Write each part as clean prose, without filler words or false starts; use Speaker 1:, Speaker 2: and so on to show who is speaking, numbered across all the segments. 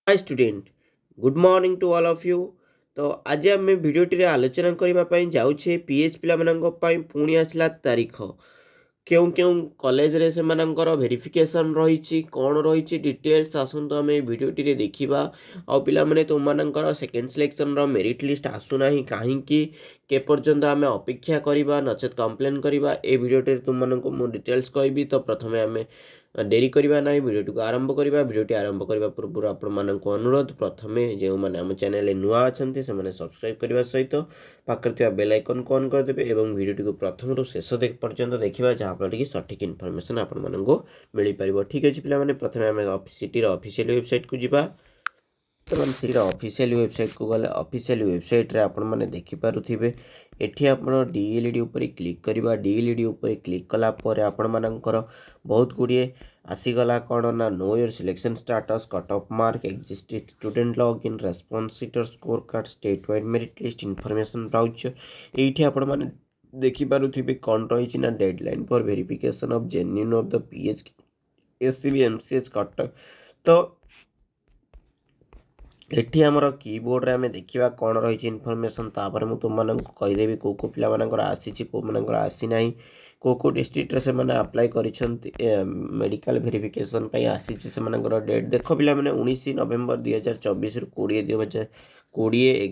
Speaker 1: Hi student good morning to all of you. तो आज आम भिडियोटी आलोचना करने जाऊे पीएच पाई पुणी आसला तारीख क्यों क्यों कॉलेज रे से वेरिफिकेशन रही कौन रही डिटेल्स आसतु आम भिडियोटी देखा आ पे तुम सेकेंड सिलेक्शन मेरिट लिस्ट आसुना कहीं केपर्यंत आम अपेक्षा करवा नचेत कंप्लेन करवा ए भिडियोटी तुमको डिटेल्स कहबी। तो प्रथम आम डेरी करवा ना भिडियो को आरंभ करवा। भिडियोटी आरंभ करने पूर्व आपको अनुरोध प्रथमे जो मैंने आम चैनल नुआ अच्छा से सब्सक्राइब करने सहित पाखे बेल आइकन को ऑन करदे और भिडियोटी को प्रथम रू शेष पर्यंत देखा जहाँफल कि सठिक इनफर्मेशन आपको मिल पार। ठीक अच्छे पे प्रथम आम सिटीर ऑफिशियल वेबसाइट को जीवा। तो मैंने सिटीर ऑफिशियल वेबसाइट को गले ऑफिशियल वेबसाइट रे आपण मैंने देखिपे एठी आपण डीएलईडी ऊपर क्लिक करवा। डीएलईडी ऊपर क्लिक कला पर आपण मानकर बहुत गुड़िए आसीगला कौन ना know your selection status cut off mark existing student log in response seater score card state wide merit list information brochure ये आपण मैंने देखिपे कौन रही ना deadline for verification of genuine of the pH SCB MCH Cuttack. तो एठी आमर keyboard रे आमे देखिबा कौन रही इनफॉरमेशन तापर मु तुम मानक कहिदेबी को पिला मानकर आसीची को मानकर आसी नाही को डिस्ट्रिक्ट रे से माने अप्लाई करिसंती मेडिकल वेरिफिकेशन पई आसीची से मानकर डेट देखो पिला माने 19 नवेम्बर 2024 रु 20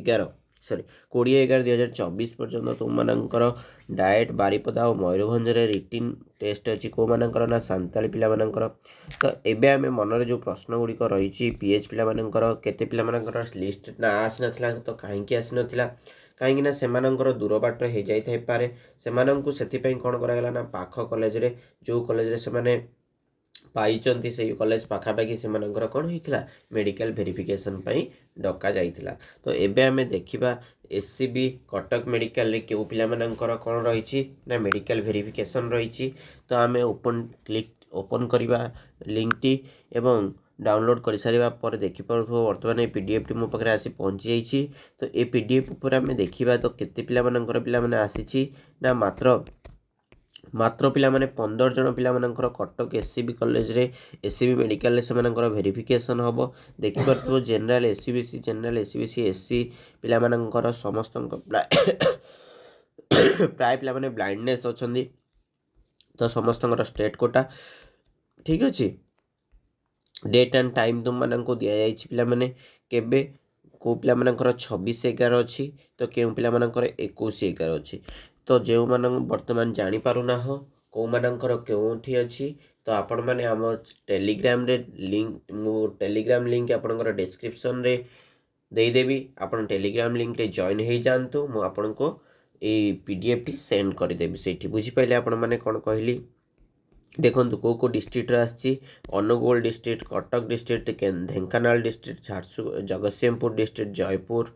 Speaker 1: 11 सॉरी 20/11/2024 पर्यंत तुम मानकर डायट बारिपदा और मयूरभंज रे रिटिन टेस्ट अच्छी को मानकर ना सांताली पिला मानकर। तो एबे आमे मनरे जो प्रश्न गुड़िक रही पीएच पिला मानकर केते पिला मानकर लिस्ट ना आसी नथिला तो काहेकि आसी नथिला कहीं ना सेमानंकर दूर बाट हो जाई पारे सेमानंकु सेतिपई कोन करागला ना पाख कॉलेज रे जो कॉलेज रे सेमाने पाइचंती से कॉलेज पाखापाखि से कौन होता मेडिकल वेरिफिकेशन पई डका जाइथिला। तो एबे आमे देखिबा एससीबी कटक मेडिकल रे केउ पिला मानकर कौन रही ना मेडिकल वेरिफिकेशन रही। तो आमे ओपन करवा लिंक टी एवं डाउनलोड कर सारा पर देखिपुर बर्तमान ये पीडीएफ टी मो पाखे आसी पहुँची जाइए। तो ये पीडीएफ पर आम देखा तो केते पिला मानकर पिला माने आसीची ना मात्र पिला माने 15 जन पिला मानकर कटक एससीबी कॉलेज रे एससीबी मेडिकल से मानकर वेरिफिकेशन हम देखिपो general SCBC general SCBC SC पिला मानकर समस्त प्राय पिला माने ब्लाइंडनेस अच्छी। तो समस्त स्टेट कोटा ठीक अच्छे डेट एंड टाइम तुम मानक दि जाइए पिला माने केबे को पिला मानकर 26/11 अच्छी तो केउ पिला मानकर 21/11 अच्छी। तो जो मान बर्तमान जानीपारूना कौ मानकर केउठी अच्छी तो आपण मैंने आम टेलीग्राम रे लिंक टेलीग्राम लिंक आपनकर डिस्क्रिप्शन रे देदेवी आपण टेलीग्राम लिंक रे जॉइन हो जातु मु आपन को ये पीडीएफ टी सेंड करदेवी से बुझीपारे आपण मैंने कौन कहली देखो को डिस्ट्रिक्ट आसी Angul district Cuttack district Dhenkanal district Jharsuguda Jagatsinghpur district Jaipur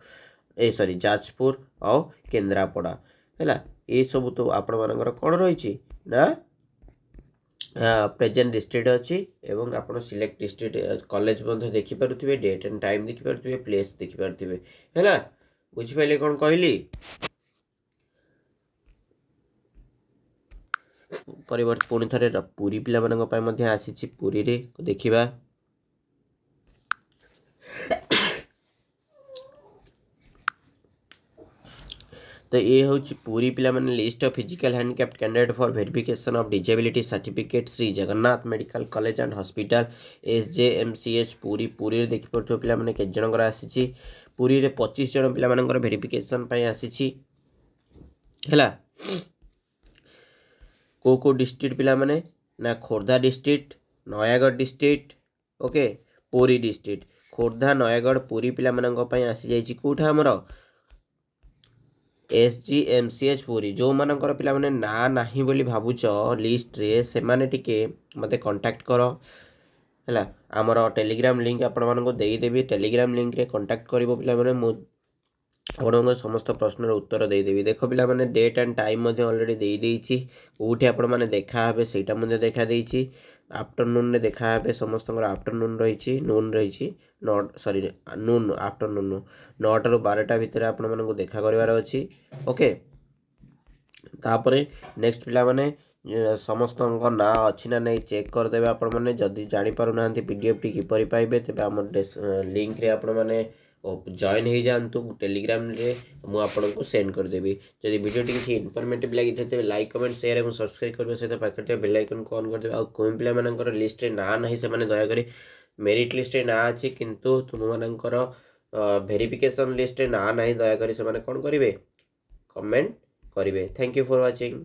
Speaker 1: uh sorry Jajpur और केन्द्रापड़ा है ये सब तो आपण मानकर कौन रही ना प्रेजेंट डिस्ट्रिक्ट अच्छी एवं आप सिलेक्ट डिस्ट्रिक्ट कॉलेज देखिपे डेट एंड टाइम देखिपे प्लेस देखिपे है बुझिपारे कौन कहली। परिवर्त पुणी थे पुरी पिला मानी आसी पुरी रे देखिबा। तो ये हूँ पुरी पिला माने list of physical handicapped candidate for verification of disability certificate Shri Jagannath medical college and hospital SJMCH Puri Puri देखिपे पिला माने के जनकर आसी पुरी रे 25 जन पिला मानकर वेरिफिकेशन पई आसी हैला। को डिस्ट्रिक्ट पिला माने ना Khordha district Nayagarh district okay Puri district Khordha Nayagarh Puri पिला मानक पई आसी जाइछि कोठा हमर एसजीएमसीएच पुरी जो मानकर पिला माने ना नाही बोली भाबुच लिस्ट रे से माने टिके मते कांटेक्ट करो हैला। हमर टेलीग्राम लिंक आपण मानको देई देबी टेलीग्राम लिंक रे कांटेक्ट करिवो पिला माने मो आपको समस्त प्रश्नर उत्तर देदेवी। देख पिला माने डेट एंड टाइम ऑलरेडी दे देइछि कोठी आपण माने देखा हेबे सेटा मध्ये देखा देइछि आफ्टरनून रे देखा हेबे समस्त आफ्टरनून रही नून रही नॉट सॉरी नून आफ्टरनून 9 ରୁ 12टा भितर आपण मानको देखा करबार अछि ओके। तापरे नेक्स्ट पिला माने ସମସ୍ତଙ୍କ ନାଁ ଅଛି ନା ନାହିଁ ଚେକ୍ କରିଦେବେ ଆପଣମାନେ। ଯଦି ଜାଣିପାରୁନାହାନ୍ତି ପିଡ଼ିଏଫ୍ଟି କିପରି ପାଇବେ ତେବେ ଆମ ଲିଙ୍କରେ ଆପଣମାନେ ଜଏନ୍ ହେଇଯାଆନ୍ତୁ ଟେଲିଗ୍ରାମରେ, ମୁଁ ଆପଣଙ୍କୁ ସେଣ୍ଡ କରିଦେବି। ଯଦି ଭିଡ଼ିଓଟି କିଛି ଇନଫର୍ମେଟିଭ୍ ଲାଗିଥାଏ ତେବେ ଲାଇକ୍ କମେଣ୍ଟ ସେୟାର ଏବଂ ସବସ୍କ୍ରାଇବ୍ କରିବା ସହିତ ପାଖରେ ଥିବା ବେଲ୍ ଆଇକନ୍କୁ ଅନ୍ କରିଦେବେ। ଆଉ କେଉଁ ପିଲାମାନଙ୍କର ଲିଷ୍ଟରେ ନାଁ ନାହିଁ ସେମାନେ ଦୟାକରି, ମେରିଟ୍ ଲିଷ୍ଟରେ ନାଁ ଅଛି କିନ୍ତୁ ତୁମମାନଙ୍କର ଭେରିଫିକେସନ୍ ଲିଷ୍ଟରେ ନାଁ ନାହିଁ, ଦୟାକରି ସେମାନେ କ'ଣ କରିବେ, କମେଣ୍ଟ କରିବେ। Thank you for watching.